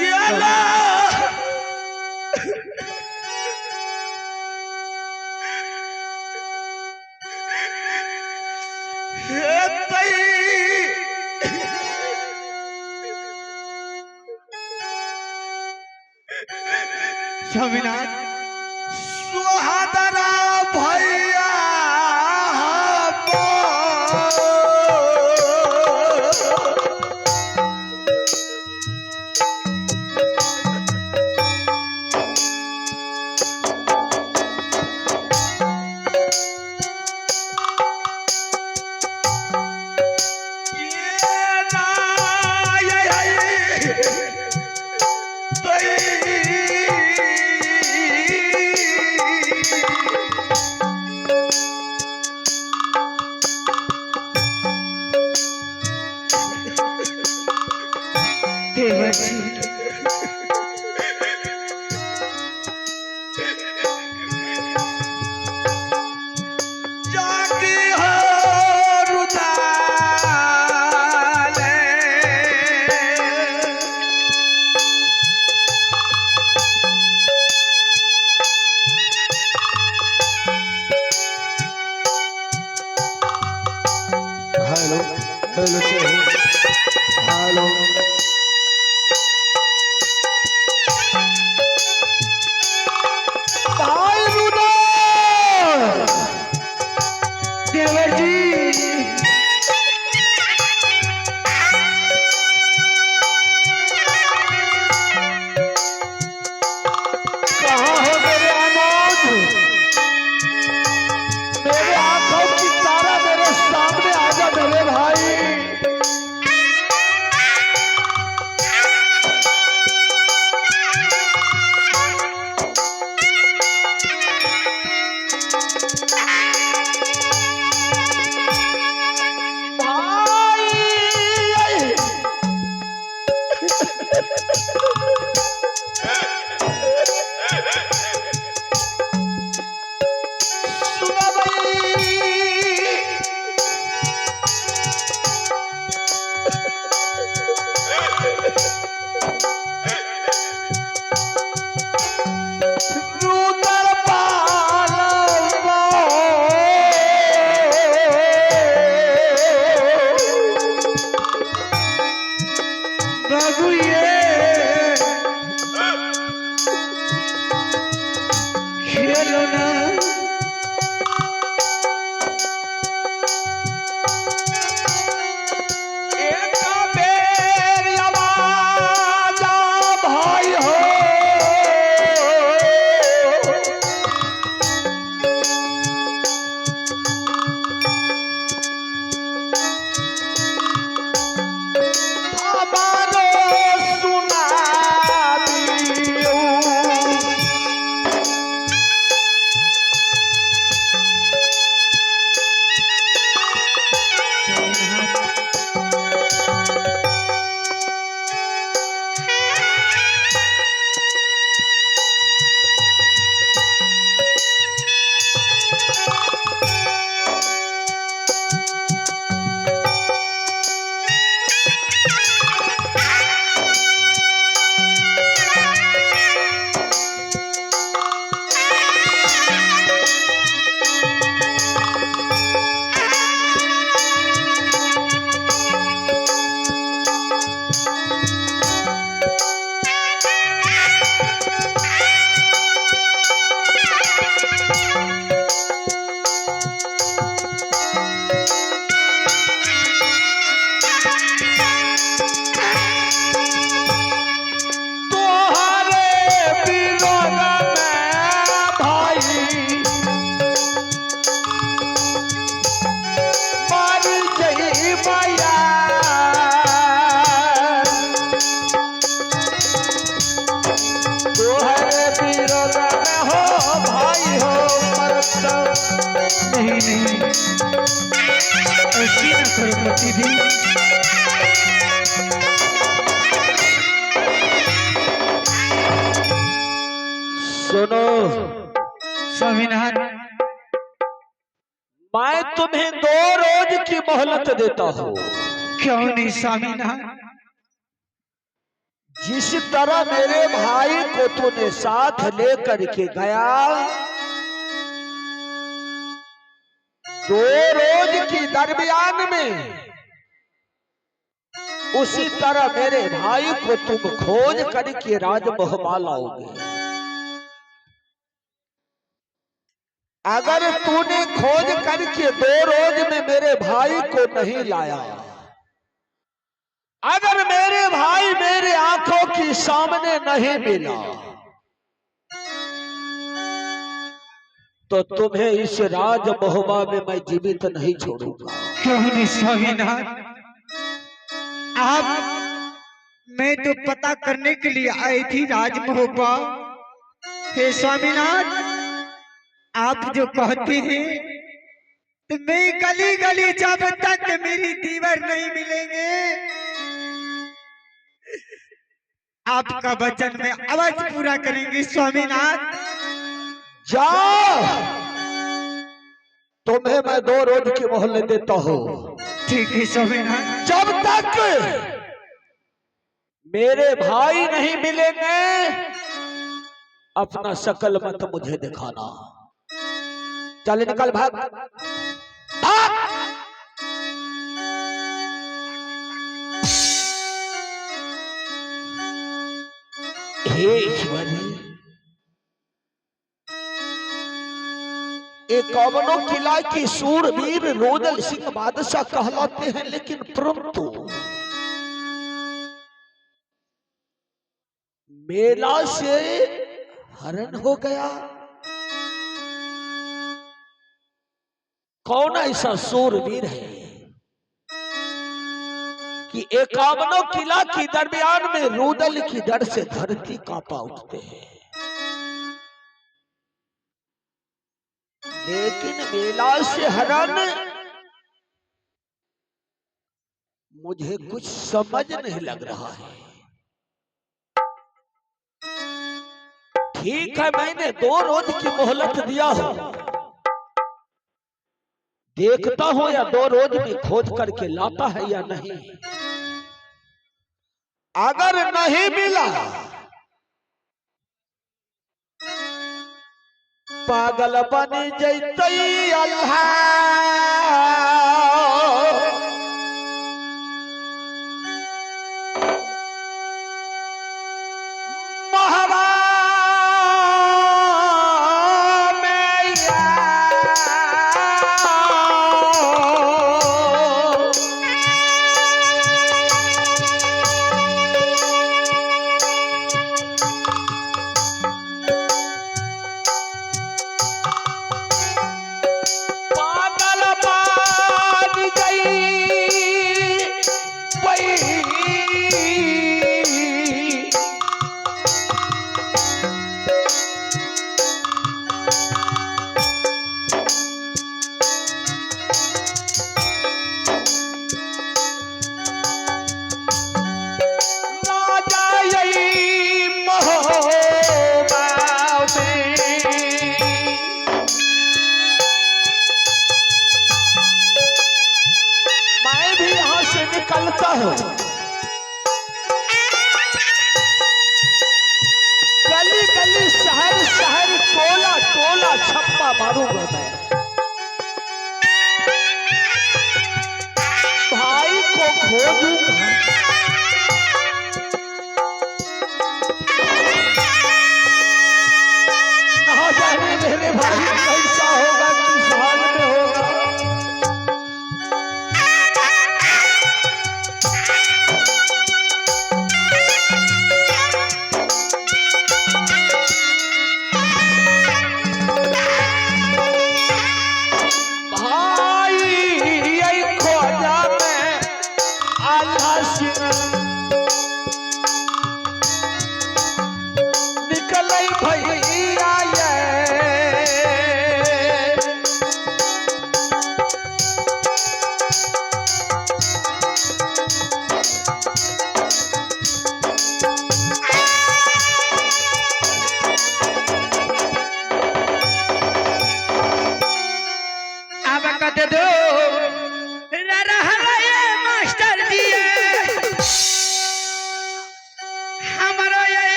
ये अल्लाह! हे तई! स्वामीनाथ सुहादरा भैया देवर जी जागी हो रुदाले। हेलो हेलो हेलो भाई रुदा देवर जी कहाँ हो मेरे अनाथ, मेरे आंखों की तारा मेरे सामने आ जा मेरे भाई। खेलो ना एक बेर आवाज भाई हो, हमारो सुना दियो। नहीं नहीं ऐसी ना करो पति भी। सुनो स्वामीनाथ मैं तुम्हें 2 रोज की मोहलत देता हूँ। क्यों नहीं स्वामीनाथ? जिस तरह मेरे भाई को तूने साथ लेकर के गया, 2 रोज की दरमियान में उसी तरह मेरे भाई को तुम खोज करके राजमहल लाओगे। अगर तूने खोज करके 2 रोज में मेरे भाई को नहीं लाया, अगर मेरे भाई मेरे आंखों के सामने नहीं मिला, तो तुम्हें इस राजमहल में मैं जीवित नहीं छोड़ूंगा। क्यों नहीं स्वामीनाथ? आप मैं तो पता करने के लिए आई थी राजमहोबा। हे स्वामीनाथ आप जो कहते हैं तो मैं गली गली जब तक मेरी दीवार नहीं मिलेंगे आपका वचन में अवश्य पूरा करेंगे स्वामीनाथ। जाओ, तुम्हें मैं 2 रोज की मोहलत देता हूँ। ठीक है स्वामीनाथ। जब तक मेरे भाई नहीं मिलेंगे अपना शकल मत मुझे दिखाना। चल निकल भाग, भाग। हे ईश्वरी, एक कौवनों किला की सूरवीर रोदल सिंह बादशाह कहलाते हैं, लेकिन परंतु मेला से हरण हो गया। कौन ऐसा सूरवीर है कि 51 किला की दरमियान में रुदल की डर से धरती कांपा उठते हैं, लेकिन मेला से हरण मुझे कुछ समझ नहीं लग रहा है। ठीक है, मैंने 2 रोज की मोहलत दिया हो, देखता हूं या 2 रोज में खोज करके लाता है या नहीं। अगर नहीं मिला, पागल बन जैतई अल्लाह। महाराज मुक्का मारूंगा मैं। भाई को खोजूंगा। ना जाने मेरे भाई कैसा होगा, किस हाल में होगा।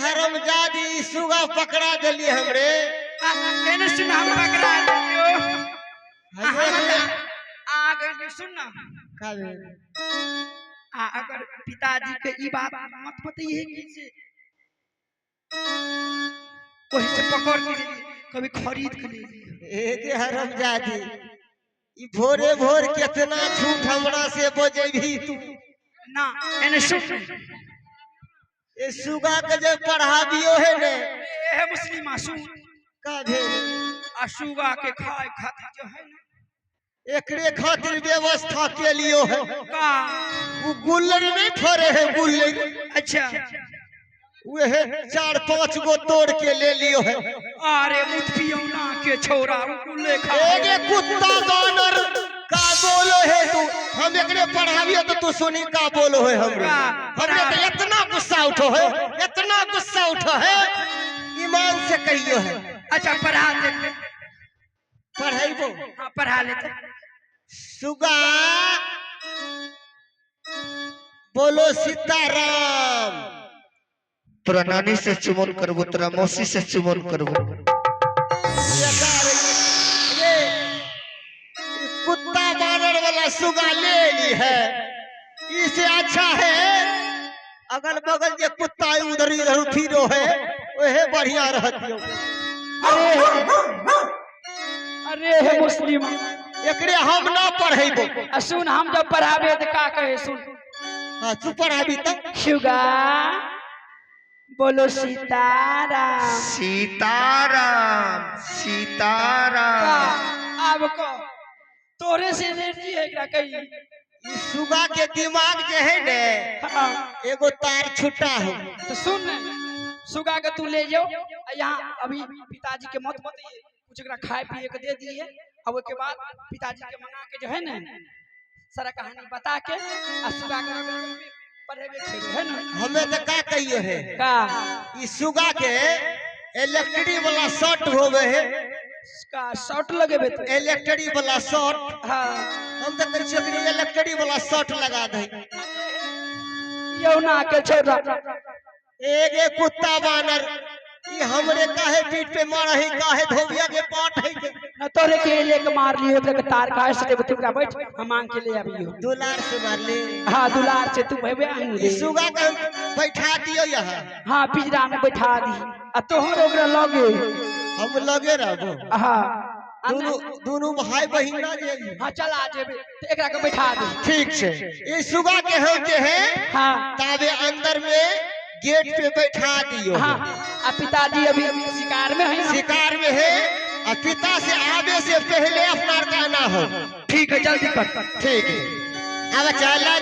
हरमजादी सुगा पकड़ा दिली हमरे। एने सुन हम पकड़ा दियो। आगे सुन ना का बे? अगर पिताजी के ई बात मत बताइए किसे, कोई से पकड़ के कभी खरीद के ले लिए। एगे हरमजादी ई भोरे भोर कितना झूठ हमरा से बोजेभी तू। ना एने सुन, ए सुगा के जे पढ़ाबियो है ने ए मुस्लिम सुन का भेल अशुगा के खाए खातिर जो है ना, एकरे खातिर व्यवस्था के लियो है का वो गुल्लर नहीं फरे है गुल्लर। अच्छा वह 4-5 गो तोड़ के ले लियो है। अरे मुतपियोना के छोरा उले खा एगे कुत्ता बानर का बोलो है तू। हम एकरे पढ़ाबियो तो तू सुनी का बोलो है हमरे। हमरे तो इतना गुस्सा उठो है, इतना गुस्सा उठो है, ईमान से कहियो है। अच्छा पढ़ा दे, पढ़ाइबो। हाँ पढ़ा लेते। सुगा बोलो सीताराम। तोरा नानी से चुमन करबो, तोरा मौसी से चुमन करबो। ये कुत्ता बानर वाला सुगा ले ली है। इससे अच्छा है अगल बगल जे कुत्ता उधर इधर फिरो है वह बढ़िया रहती। अरे हे मुस्लिम एकरे हम ना पढ़ेबो। सुन हम जब पढ़ाबे तो का कहे सुन। हां तू पढ़ाबी त शुगा बोलो सीताराम। सीताराम सीताराम। अब को तोरे से एनर्जी है क्या कहीं। ई सुगा के दिमाग जे है ने एगो तार छुटा हो। तो सुन सुगा के तू ले जाओ यहाँ अभी पिताजी के मत बताइए, कुछ एकरा खाए पिए के दे दिए। अब उसके बाद पिताजी के मना के जो है ना सारा कहानी बता के सुगा के पढ़ेबे है ना। हमें तो का कहियो है का ई सुगा के इलेक्ट्रिक वाला शॉट होवे है। का शॉट लगेबे तो इलेक्ट्रिक वाला शॉट। हां हम तो कहै छियै कि इलेक्ट्रिक वाला शॉट लगा दे। यौना के छोरा एगे कुत्ता बानर ई हमरे काहे पीठ पे मारा है, काहे धोबिया के पाट है के न तोरे के लेके मार लियो तो तार काहे से देबे। तुमरा बैठ हम मांग के ले आबियो। दुलार से मार ले। हां दुलार से तू भेबे आन ले। ई सुगा के बैठा दियो यहाँ। हां पिंजरा में बैठा दी आ तोहर ओकरा लगे हम लगे रहबो। हां दोनों भाई बहिन ना जे। हां चला जेबे तो एकरा के बैठा दे। ठीक छे। ई सुगा के हम जे है हां ताबे अंदर में गेट पे बैठा दियो। हाँ अब पिताजी अभी शिकार में है। शिकार में है और पिता से आने से पहले अपना कहना हो। ठीक है जल्दी कर। ठीक है अब चला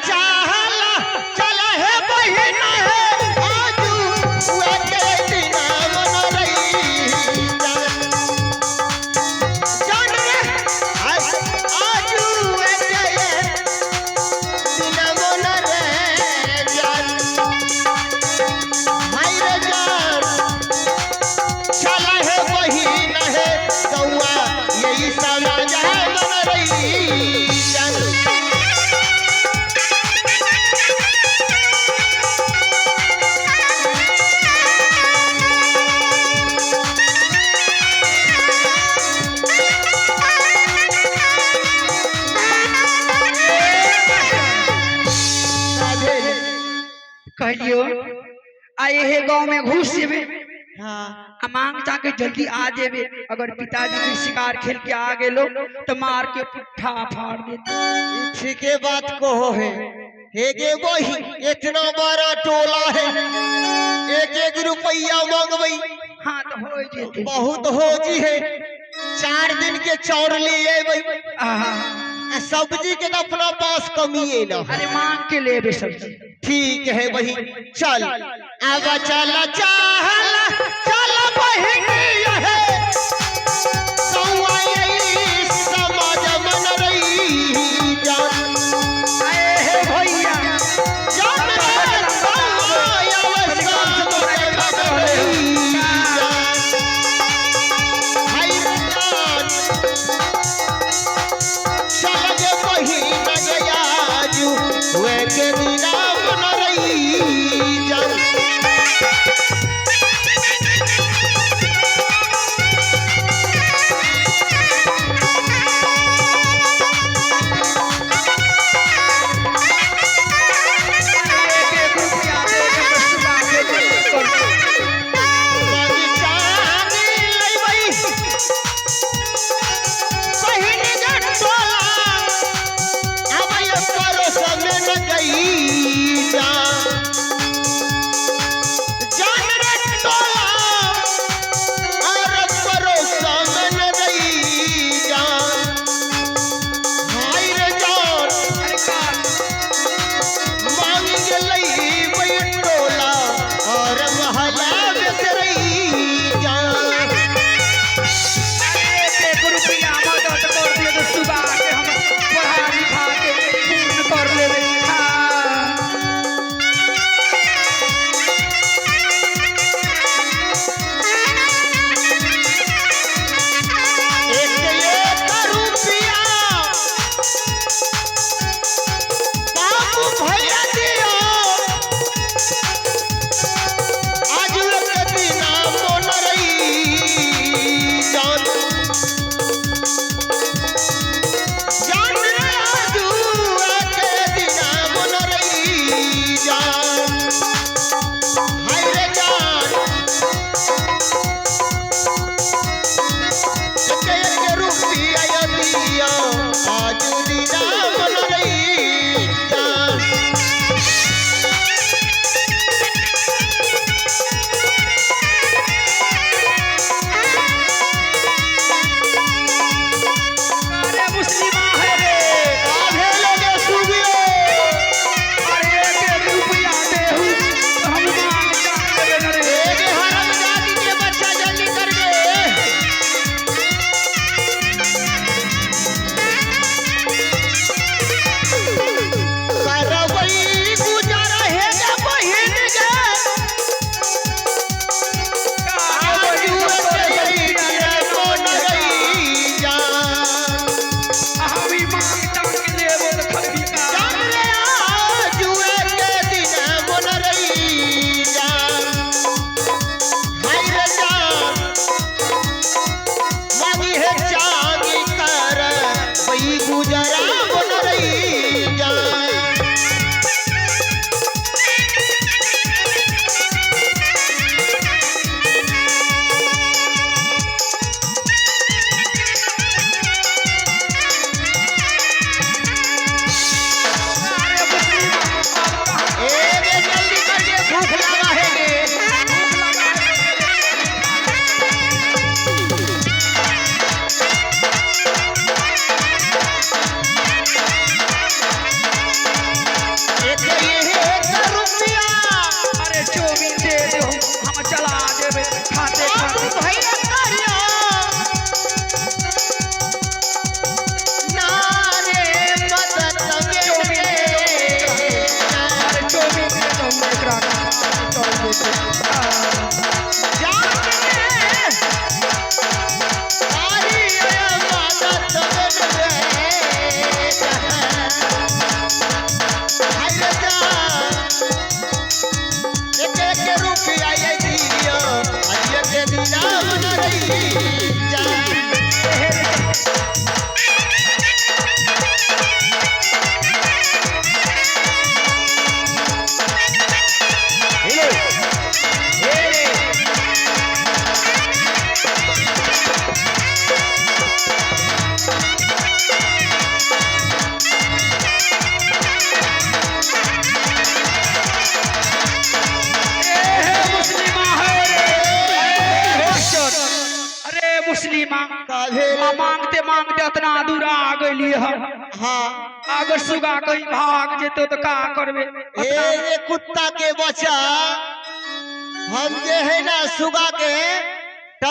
चला है बहिन है आजू उके दिना मन रही जान रे आजू उके दिना मन रे जान भाई रे जान चला है बहिन है गौआ यही समाज है मन रही जान कहियो आए हे गांव में घुस जेबे हाँ मांग जाके जल्दी आ जेबे। अगर पिताजी के शिकार खेल के आ गेलो तो मार के पुट्ठा फाड़ देते। ठीके बात कहो है हेगे वही इतना बड़ा टोला है एक एक रुपया मांगबई हाँ तो हो जेते। बहुत हो जी है 4 दिन के चौर ले अबई आहा, सब्जी के तो अपना पास कमी है ना। अरे मांग के लेबे सब्जी। ठीक है वही चल अब चल चल बहिन है सौआ यही समाज मन रही जान आए हे भैया जान रे सौआ यही समाज मन रही जान भाई जान चल गे बहिन गया जू वे के दिना मन रही जान जाम न रही जा। अरे मुस्लिमा काहे मांगते मांगते इतना दूर आ गई हम। हाँ अगर सुगा कहीं भाग जेतो तो का करबे? ए कुत्ता के बच्चा हम जे है ना सुगा के